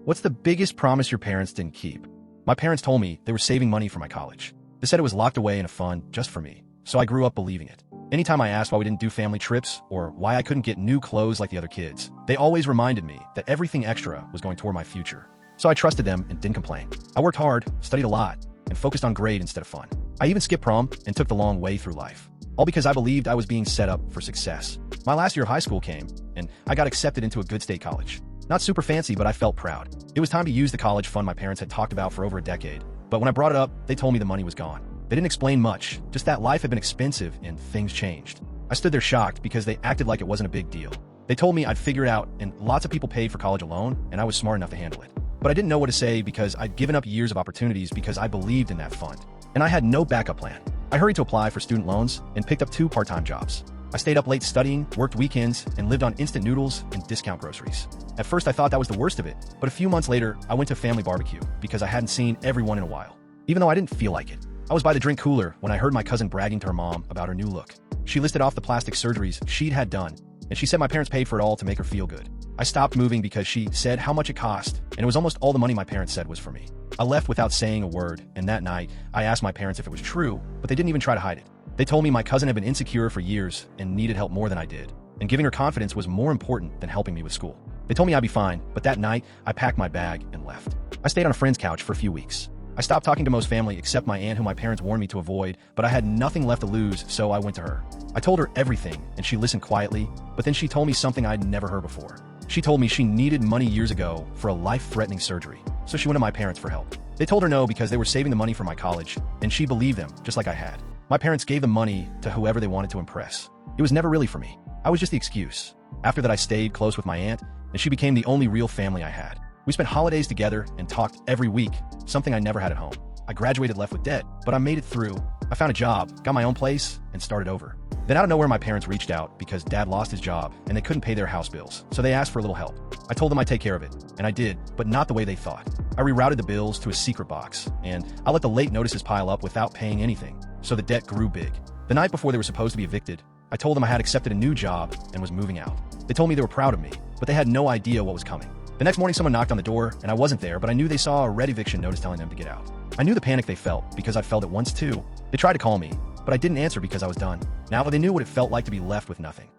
What's the biggest promise your parents didn't keep? My parents told me they were saving money for my college. They said it was locked away in a fund just for me, so I grew up believing it. Anytime I asked why we didn't do family trips or why I couldn't get new clothes like the other kids, they always reminded me that everything extra was going toward my future. So I trusted them and didn't complain. I worked hard, studied a lot, and focused on grade instead of fun. I even skipped prom and took the long way through life, all because I believed I was being set up for success. My last year of high school came, and I got accepted into a good state college. Not super fancy, but I felt proud. It was time to use the college fund my parents had talked about for over a decade. But when I brought it up, they told me the money was gone. They didn't explain much, just that life had been expensive and things changed. I stood there shocked because they acted like it wasn't a big deal. They told me I'd figure it out, and lots of people paid for college alone, and I was smart enough to handle it. But I didn't know what to say because I'd given up years of opportunities because I believed in that fund. And I had no backup plan. I hurried to apply for student loans and picked up 2 part-time jobs. I stayed up late studying, worked weekends, and lived on instant noodles and discount groceries. At first I thought that was the worst of it, but a few months later, I went to a family barbecue because I hadn't seen everyone in a while. Even though I didn't feel like it. I was by the drink cooler when I heard my cousin bragging to her mom about her new look. She listed off the plastic surgeries she'd had done, and she said my parents paid for it all to make her feel good. I stopped moving because she said how much it cost, and it was almost all the money my parents said was for me. I left without saying a word, and that night, I asked my parents if it was true, but they didn't even try to hide it. They told me my cousin had been insecure for years and needed help more than I did, and giving her confidence was more important than helping me with school. They told me I'd be fine, but that night, I packed my bag and left. I stayed on a friend's couch for a few weeks. I stopped talking to most family except my aunt who my parents warned me to avoid, but I had nothing left to lose, so I went to her. I told her everything, and she listened quietly, but then she told me something I'd never heard before. She told me she needed money years ago for a life-threatening surgery, so she went to my parents for help. They told her no because they were saving the money for my college, and she believed them, just like I had. My parents gave the money to whoever they wanted to impress. It was never really for me. I was just the excuse. After that, I stayed close with my aunt, and she became the only real family I had. We spent holidays together and talked every week, something I never had at home. I graduated left with debt, but I made it through. I found a job, got my own place, and started over. Then out of nowhere, my parents reached out because dad lost his job and they couldn't pay their house bills, so they asked for a little help. I told them I'd take care of it, and I did, but not the way they thought. I rerouted the bills to a secret box, and I let the late notices pile up without paying anything, so the debt grew big. The night before they were supposed to be evicted, I told them I had accepted a new job and was moving out. They told me they were proud of me, but they had no idea what was coming. The next morning, someone knocked on the door, and I wasn't there, but I knew they saw a red eviction notice telling them to get out. I knew the panic they felt because I'd felt it once too. They tried to call me, but I didn't answer because I was done. Now they knew what it felt like to be left with nothing.